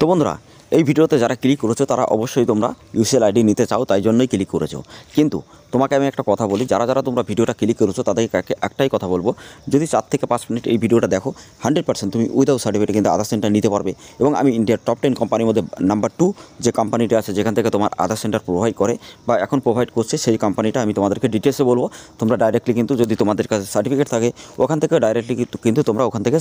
তো বন্ধুরা, এই ভিডিওতে যারা ক্লিক করেছো তারা অবশ্যই তোমরা ইউসিএল আইডি নিতে চাও, তাই জন্যই ক্লিক করেছো। কিন্তু তোমাকে আমি একটা কথা বলি, যারা যারা তোমরা ভিডিওটা ক্লিক করেছো তাদেরকে একটাই কথা বলবো, যদি 4 থেকে 5 মিনিট এই ভিডিওটা দেখো 100% তুমি উইদাউট সার্টিফিকেট কিন্তু আধার সেন্টার নিতে পারবে। এবং আমি ইন্ডিয়ার টপ 10 কোম্পানির মধ্যে নাম্বার 2 যে কোম্পানিটা আছে যেখান থেকে তোমার আধার সেন্টার প্রোভাইড করে বা এখন প্রোভাইড করছে, সেই কোম্পানিটা আমি তোমাদেরকে ডিটেলসে বলবো। তোমরা ডাইরেক্টলি কিন্তু যদি তোমাদের কাছে সার্টিফিকেট থাকে ওখান থেকে ডাইরেক্টলি কিন্তু তোমরা ওখান থেকে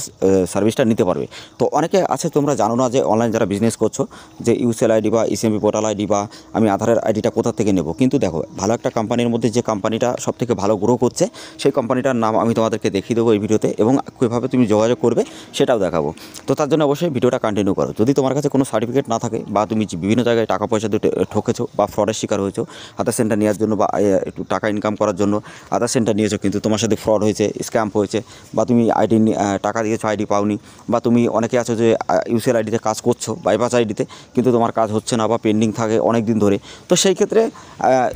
সার্ভিসটা নিতে পারবে। তো অনেকে আছে তোমরা জানো না যে অনলাইন যারা বিজনেস করছো যে ইউসিএল আইডি বা ইসিএমবি পোর্টাল আইডি বা আমি আধারের আইডিটা কোথা থেকে নেব। কিন্তু দেখো, ভালো একটা কোম্পানির মধ্যে যে কোম্পানিটা সবথেকে ভালো গ্রো করছে সেই কোম্পানিটার নাম আমি তোমাদেরকে দেখিয়ে দেবো এই ভিডিওতে, এবং কীভাবে তুমি যোগাযোগ করবে সেটাও দেখাবো। তো তার জন্য অবশ্যই ভিডিওটা কন্টিনিউ করো। যদি তোমার কাছে কোনো সার্টিফিকেট না থাকে বা তুমি বিভিন্ন জায়গায় টাকা পয়সা দিয়ে ঠকেছো বা ফ্রডের শিকার হয়েছো আধার সেন্টার নেওয়ার জন্য বা একটু টাকা ইনকাম করার জন্য আধার সেন্টার নিয়েছো, কিন্তু তোমার সাথে ফ্রড হয়েছে, স্ক্যাম হয়েছে, বা তুমি আইডি টাকা দিয়েছো আইডি পাওনি, বা তুমি অনেকে আছো যে ইউসিএল আইডিতে কাজ করছো বাইপাস আইডিতে কিন্তু তোমার কাজ হচ্ছে না বা পেন্ডিং থাকে অনেক দিন ধরে। তো সেই ক্ষেত্রে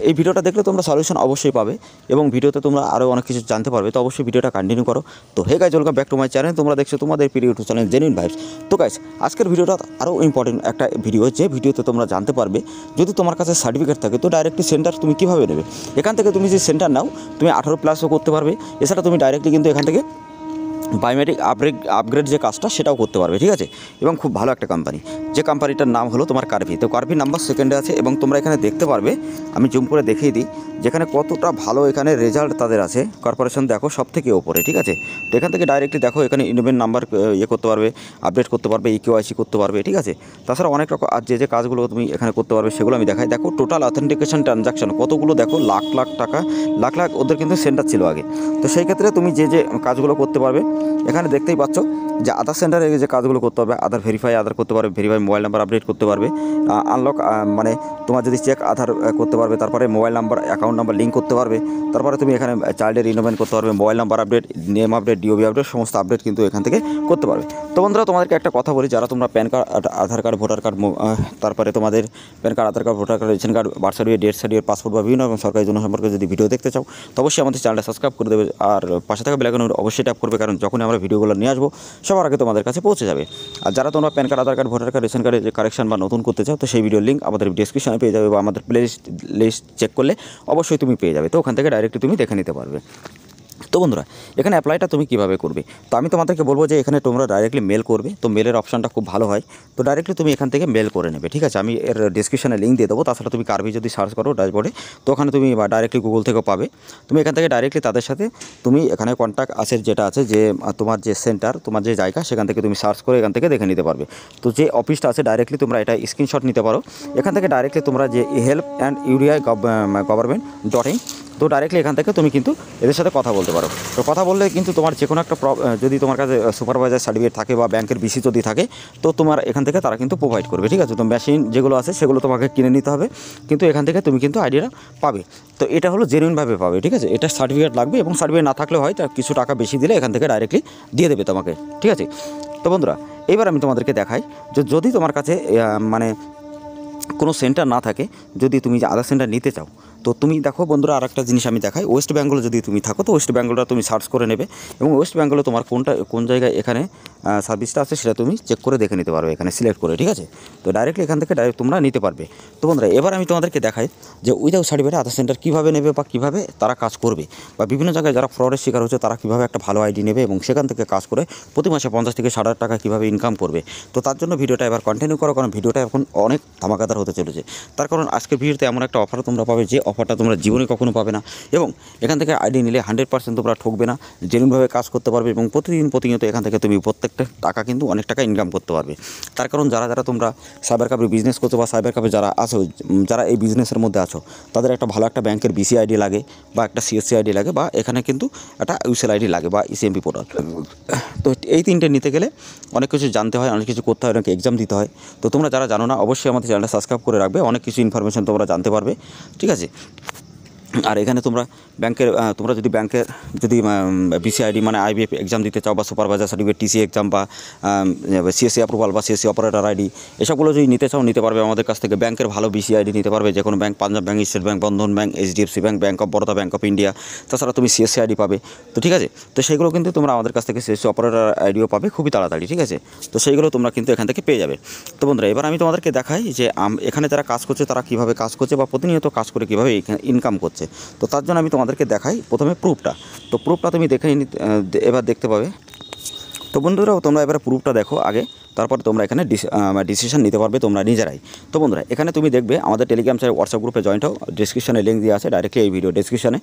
এই ভিডিওটা দেখলে তোমরা সলিউশন অবশ্যই পাবে এবং ভিডিওতে তোমরা আরও অনেক কিছু জানতে পারবে। তো অবশ্যই ভিডিওটা কন্টিনিউ করো। তো hey guys, welcome back to my channel. তোমরা দেখছো তোমাদের প্রিয় ইউটিউব চ্যানেল জেনুইন ভাইবস। তো গাইজ, আজকের ভিডিওটা আরও ইম্পর্টেন্ট একটা ভিডিও, যে ভিডিওতে তোমরা জানতে পারবে যদি তোমার কাছে সার্টিফিকেট থাকে তো ডাইরেক্টলি সেন্টার তুমি কীভাবে নেবে। এখান থেকে তুমি যে সেন্টার নাও তুমি 18+ করতে পারবে। এছাড়া তুমি ডাইরেক্টলি কিন্তু এখান থেকে বায়োমেট্রিক আপগ্রেড যে কাজটা সেটাও করতে পারবে, ঠিক আছে। এবং খুব ভালো একটা কোম্পানি, যে কোম্পানিটার নাম হলো তোমার কার্ভি। তো কার্ভি নাম্বার 2 আছে এবং তোমরা এখানে দেখতে পারবে, আমি জুম করে দেখিয়ে দিই যেখানে কতটা ভালো এখানে রেজাল্ট তাদের আছে। কর্পোরেশন দেখো সব থেকে ওপরে, ঠিক আছে। তো এখান থেকে ডাইরেক্টলি দেখো এখানে ইনভেন্ট নাম্বার করতে পারবে, আপডেট করতে পারবে, ইকেওয়াইসি করতে পারবে, ঠিক আছে। তাছাড়া অনেক রকম আর যে কাজগুলো তুমি এখানে করতে পারবে সেগুলো আমি দেখাই। দেখো টোটাল অথেন্টিকেশন ট্রানজাকশন কতগুলো, দেখো লাখ লাখ টাকা, লাখ লাখ ওদের কিন্তু সেন্টার ছিল আগে। তো সেই ক্ষেত্রে তুমি যে কাজগুলো করতে পারবে এখানে দেখতেই পাচ্ছ যে আধার সেন্টারে যে কাজগুলো করতে হবে, আধার ভেরিফাই আধার করতে পারবে, ভেরিফাই মোবাইল নাম্বার আপডেট করতে পারবে, আনলক মানে তোমার যদি চেক আধার করতে পারবে, তারপরে mobile number account number link করতে পারবে, তারপরে তুমি এখানে চাইল্ডের ইনভেন্ট করতে পারবে, mobile number update, name update, DOB update, সমস্ত আপডেট কিন্তু এখান থেকে করতে পারবে। তো বন্ধুরা, তোমাদেরকে একটা কথা বলি, যারা তোমরা PAN card, Aadhaar card, voter card, তারপরে তোমাদের PAN card, Aadhaar card, voter card, ration card, birth certificate, death certificate, passport বা বিভিন্ন রকম সরকারি জন্য সম্পর্কে যদি ভিডিও দেখতে চাও তো অবশ্যই আমাদের চ্যানেলটা সাবস্ক্রাইব করে দেবে আর পাশে থাকা বেল আইকন অবশ্যই ট্যাপ করবে, কারণ যখনই আমরা ভিডিওগুলো নিয়ে আসবো সবার আগে তোমাদের কাছে পৌঁছে যাবে। আর যারা তোমরা PAN card, Aadhaar card, voter card, ration কার্ডের যে কারেকশন বা নতুন করতে চাও তো সেই ভিডিওর লিঙ্ক আমাদের ডেসক্রিপশনে পেয়ে যাবে বা আমাদের প্লে লিস্ট চেক করলে অবশ্যই তুমি পেয়ে যাবে। তো ওখান থেকে ডাইরেক্টলি তুমি দেখে নিতে পারবে। তো বন্ধুরা, এখানে অ্যাপ্লাইটা তুমি কীভাবে করবে, তো আমি তোমাদেরকে বলবো যে এখানে তোমরা ডাইরেক্টলি মেল করবে। তো মেলের অপশানটা খুব ভালো হয়, তো ডাইরেক্টলি তুমি এখান থেকে মেল করে নেবে, ঠিক আছে। আমি এর ডিসক্রিপশনে লিঙ্ক দিয়ে দেবো। তাছাড়া তুমি কার্ভি যদি সার্চ করো ড্যাশবোর্ডে তো ওখানে তুমি ডাইরেক্টলি গুগল থেকেও পাবে। তুমি এখান থেকে ডাইরেক্টলি তাদের সাথে তুমি এখানে কন্ট্যাক্ট আছে যেটা আছে যে তোমার যে সেন্টার, তোমার যে জায়গা সেখান থেকে তুমি সার্চ করে এখান থেকে দেখে নিতে পারবে। তো যে অফিসটা আছে ডাইরেক্টলি তোমরা এটা স্ক্রিনশট নিতে পারো। এখান থেকে ডাইরেক্টলি তোমরা যে হেল্প অ্যান্ড ইউডিআই গভর্নমেন্ট.in, তো ডাইরেক্টলি এখান থেকে তুমি কিন্তু এদের সাথে কথা বলতে পারো। তো কথা বললে কিন্তু তোমার যে কোনো একটা যদি তোমার কাছে সুপারভাইজার সার্টিফিকেট থাকে বা ব্যাংকের বিসি যদি থাকে তো তোমার এখান থেকে তারা কিন্তু প্রোভাইড করবে, ঠিক আছে। তো মেশিন যেগুলো আছে সেগুলো তোমাকে কিনে নিতে হবে, কিন্তু এখান থেকে তুমি কিন্তু আইডিয়াটা পাবে। তো এটা হলো জেনুইনভাবে পাবে, ঠিক আছে। এটা সার্টিফিকেট লাগবে এবং সার্টিফিকেট না থাকলে হয় তার কিছু টাকা বেশি দিলে এখান থেকে ডাইরেক্টলি দিয়ে দেবে তোমাকে, ঠিক আছে। তো বন্ধুরা, এবার আমি তোমাদেরকে দেখাই যে যদি তোমার কাছে মানে কোনো সেন্টার না থাকে, যদি তুমি আধার সেন্টার নিতে চাও তো তুমি দেখো বন্ধুরা, আর একটা জিনিস আমি দেখাই। ওয়েস্ট বেঙ্গলে যদি তুমি থাকো তো ওয়েস্ট বেঙ্গলটা তুমি সার্চ করে নেবে এবং ওয়েস্ট বেঙ্গলে তোমার কোন জায়গায় এখানে সার্ভিসটা আছে সেটা তুমি চেক করে দেখে নিতে পারবে এখানে সিলেক্ট করে, ঠিক আছে। তো ডাইরেক্টলি এখান থেকে তোমরা নিতে পারবে। তো বন্ধুরা, এবার আমি তোমাদেরকে দেখাই যে উইদাউট সার্টিফিকেট আধার সেন্টার কীভাবে নেবে বা কীভাবে তারা কাজ করবে, বা বিভিন্ন জায়গায় যারা ফ্রডের শিকার হচ্ছে তারা কীভাবে একটা ভালো আইডি নেবে এবং সেখান থেকে কাজ করে প্রতি মাসে 50 থেকে 60 টাকা কীভাবে ইনকাম করবে। তো তার জন্য ভিডিওটা এবার কন্টিনিউ করো, কারণ ভিডিওটা এখন অনেক ধামাকাদার হতে চলেছে। তার কারণ আজকের ভিডিওতে এমন একটা অফার তোমরা পাবে যে অফারটা তোমরা জীবনে কখনো পাবে না, এবং এখান থেকে আইডি নিলে 100% তোমরা ঠকবে না, জেনুইনভাবে কাজ করতে পারবে এবং প্রতিনিয়ত এখান থেকে তুমি প্রত্যেকটা টাকা কিন্তু অনেক টাকা ইনকাম করতে পারবে। তার কারণ যারা যারা তোমরা সাইবার ক্যাফে বিজনেস করছো বা সাইবার ক্যাফে যারা আছো, যারা এই বিজনেসের মধ্যে আছো তাদের একটা ভালো একটা ব্যাংকের বিসি আইডি লাগে বা একটা সিএসসি আইডি লাগে বা এখানে কিন্তু একটা ইউসিএল আইডি লাগে বা ইসিএমবি পোর্টাল। তো এই তিনটে নিতে গেলে অনেক কিছু জানতে হয়, অনেক কিছু করতে হয়, অনেক এক্সাম দিতে হয়। তো তোমরা যারা জানো না অবশ্যই আমাদের চ্যানেলটা সাবস্ক্রাইব করে রাখবে, অনেক কিছু ইনফরমেশন তোমরা জানতে পারবে, ঠিক আছে। আর এখানে তোমরা ব্যাংকের তোমরা যদি ব্যাংকের যদি বিসিআইডি মানে আইবিএফ এক্সাম দিতে চাও বা সুপারভাইজার সার্টিফিকেট টিসি এক্সাম বা সিএসসি অ্যাপ্রুভাল বা সিএসসি অপারেটর আইডি এসবগুলো যদি নিতে চাও নিতে পারবে আমাদের কাছ থেকে। ব্যাংকের ভালো বিসিআইডি নিতে পারবে, যে কোনো bank, Punjab bank, state bank, Bandhan bank, HDFC bank, bank of Baroda, bank of India. তাছাড়া তুমি সিএসসি আইডি পাবে। তো ঠিক আছে, তো সেইগুলো কিন্তু তোমরা আমাদের কাছ থেকে সিএসসি অপারেটর আইডিও পাবে খুবই তাড়াতাড়ি। ঠিক আছে, তো সেইগুলো তোমরা কিন্তু এখান থেকে পেয়ে যাবে। তো বন্ধুরা, এবার আমি তোমাদেরকে দেখাই যে এখানে যারা কাজ করছে তারা কীভাবে কাজ করছে বা প্রতিনিয়ত কাজ করে কীভাবে এখানে ইনকাম করছে। তো তার জন্য আমি তোমাদেরকে দেখাই প্রথমে প্রুফটা। তো প্রুফটা তুমি দেখে এবার দেখতে পাবে। তো বন্ধুরাও তোমরা এবার প্রুফটা দেখো আগে, তারপর তোমরা এখানে ডিসিশন নিতে পারবে তোমরা নিজেরাই। তো বন্ধুরা, এখানে তুমি দেখবে আমাদের টেলিগ্রাম চ্যানেল, হোয়াটসঅ্যাপ গ্রুপে জয়েন্ট হও। ডিসক্রিপশনে লিঙ্ক দেওয়া আছে ডাইরেক্টলি এই ভিডিও ডিসক্রিপশনে।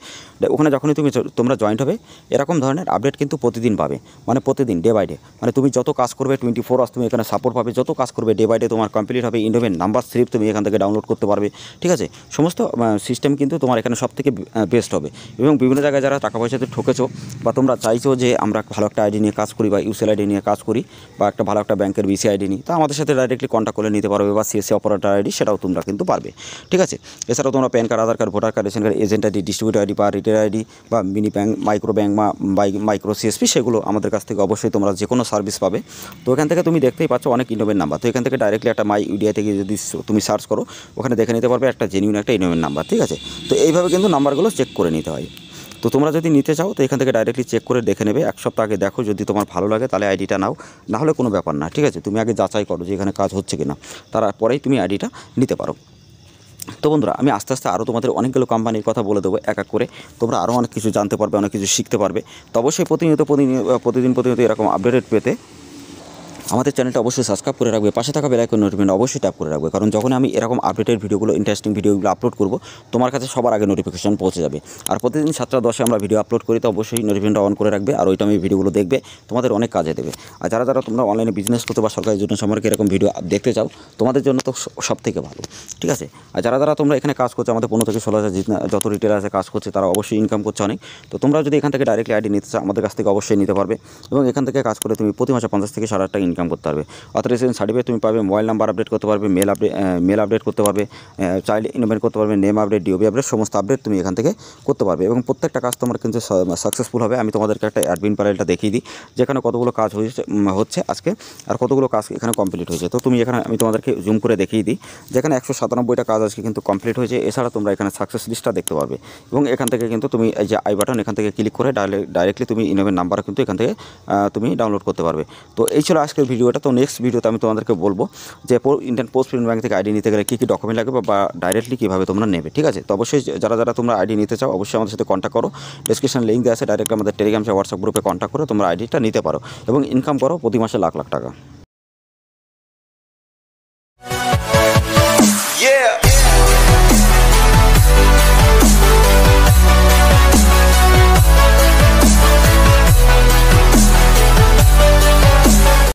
ওখানে যখনই তোমরা জয়েন্ট হবে এরকম ধরনের আপডেট কিন্তু প্রতিদিন পাবে, মানে প্রতিদিন ডে বাই ডে। মানে তুমি যত কাজ করবে 24 আওয়ার্স তুমি এখানে সাপোর্ট পাবে। যত কাজ করবে ডে বাই ডে তোমার কমপ্লিট হবে। ইন্ডোমেন্ট নাম্বার স্লিপ তুমি এখান থেকে ডাউনলোড করতে পারবে। ঠিক আছে, সমস্ত সিস্টেম কিন্তু তোমার এখানে সব থেকে বেস্ট হবে। এবং বিভিন্ন জায়গায় যারা টাকা পয়সাতে ঠকেছো বা তোমরা চাইছো যে আমরা ভালো একটা আইডি নিয়ে কাজ করি বা ইউসিএল আইডি নিয়ে কাজ করি বা একটা ভালো একটা ব্যাংকের বিসি আইডি নিই, তা আমাদের সাথে ডাইরেক্টলি কন্ট্যাক্ট করে নিতে পারবে। বা সিএসসি অপারেটর আইডি সেটাও তোমরা কিন্তু পারবে। ঠিক আছে, এছাড়াও তোমরা PAN card, Aadhaar card, voter card, ration card, agent ID, distributor ID বা রিটেল আইডি বা মিনি ব্যাংক, মাইক্রো ব্যাংক বা মাইক্রো সিএসপি, সেগুলো আমাদের কাছ থেকে অবশ্যই তোমরা যে কোনো সার্ভিস পাবে। তো এখান থেকে তুমি দেখতেই পাচ্ছ অনেক ইনোভেন্ট নাম্বার। তো এখান থেকে ডাইরেক্টলি একটা মাই ইউডিআই থেকে যদি তুমি সার্চ করো ওখানে দেখে নিতে পারবে একটা জেনুইন একটা ইনোভেন্ট নাম্বার। ঠিক আছে, তো এইভাবে কিন্তু নাম্বারগুলো চেক করে নিতে হয়। তো তোমরা যদি নিতে চাও তো এখান থেকে ডাইরেক্টলি চেক করে দেখে নেবে। এক সপ্তাহ আগে দেখো, যদি তোমার ভালো লাগে তাহলে আইডিটা নাও, না হলে কোনো ব্যাপার না। ঠিক আছে, তুমি আগে যাচাই করো যে এখানে কাজ হচ্ছে কিনা, তারপরেই তুমি আইডিটা নিতে পারো। তো বন্ধুরা, আমি আস্তে আস্তে আরও তোমাদের অনেকগুলো কোম্পানির কথা বলে দেবো এক এক করে। তোমরা আরও অনেক কিছু জানতে পারবে, অনেক কিছু শিখতে পারবে। তো অবশ্যই প্রতিদিন এরকম আপডেট পেতে আমাদের চ্যানেলটা অবশ্যই সাবস্ক্রাইব করে রাখবে। পাশে থাকা বেল আইকন নোটিফিকেশন অবশ্যই ট্যাপ করে রাখবে, কারণ যখন আমি এরকম আপডেটেড ভিডিওগুলো, ইন্টারেস্টিং ভিডিওগুলো আপলোড করব তোমার কাছে সবার আগে নোটিফিকেশন পৌঁছে যাবে। আর প্রতিদিন 7টা 10-এ আমরা ভিডিও আপলোড করি, তো অবশ্যই নোটিফিকেশনটা অন করে রাখবে। আর ওইটা আমি ভিডিওগুলো দেখবে, তোমাদের অনেক কাজে দেবে। আর যারা তোমরা অনলাইনে বিজনেস করতে বা সরকারি জন্য সম্পর্কে এরকম ভিডিও দেখতে চাও, তোমাদের জন্য তো সব থেকে ভালো। ঠিক আছে, আর যারা তোমরা এখানে কাজ করছো, আমাদের 15 থেকে 16,000 যত রিটেলার আছে কাজ করছে, তারা অবশ্যই ইনকাম করছে অনেক। তো তোমরা যদি এখান থেকে ডাইরেক্টলি আইডি নিতে চাও আমাদের কাছ থেকে অবশ্যই নিতে পারবে। এবং এখান থেকে কাজ করে তুমি প্রতি মাসে 50 থেকে 60,000 টাকা ইনকাম করতে পারবে। অথরাইজেশন সার্টিফিকেট তুমি পাবে, মোবাইল নাম্বার আপডেট করতে পারবে, মেল আপডেট করতে পারবে, চাইল্ড ইনভেন্ট করতে পারবে, নেম আপডেট, ডিওবি আপডেট, সমস্ত আপডেট তুমি এখান থেকে করতে পারবে। এবং প্রত্যেকটা কাজ তোমার কিন্তু সাকসেসফুল হবে। আমি তোমাদেরকে একটা অ্যাডমিন প্যানেলটা দেখিয়ে দিই, যেখানে কতগুলো কাজ হচ্ছে আজকে আর কতগুলো কাজ এখানে কমপ্লিট হয়েছে। তো তুমি এখানে আমি তোমাদেরকে জুম করে দেখিয়ে দিই, যেখানে 197টা কাজ আজকে কিন্তু কমপ্লিট হয়েছে। এছাড়া তোমরা এখানে সাকসেস লিস্টটা দেখতে পারবে। এবং এখান থেকে কিন্তু তুমি এই যে আই বাটন, এখান থেকে ক্লিক করে ডাইরেক্টলি তুমি ইনোভেন্ট নাম্বার কিন্তু এখান থেকে তুমি ডাউনলোড করতে পারবে। তো এই ছিল আজকের ভিডিওটা। তো নেক্সট ভিডিওতে আমি তোমাদেরকে বলবো যে ইন্ডিয়ান পোস্ট পেমেন্ট ব্যাংক থেকে আইডি নিতে গেলে কী ডকুমেন্ট লাগবে বা ডাইরেক্টলি কীভাবে তোমরা নেবে। ঠিক আছে, তো অবশ্যই যারা তোমরা আইডি নিতে চাও অবশ্যই আমাদের সাথে কন্ট্যাক্ট করো। ডিসক্রিপশন লিঙ্ক দেওয়া আছে, ডাইরেক্ট আমাদের টেলিগ্রাম হোয়াটসঅ্যাপ গ্রুপে কন্ট্যাক্ট করে তোমরা আইডিটা নিতে পারো এবং ইনকাম করো প্রতি মাসে লাখ লাখ টাকা।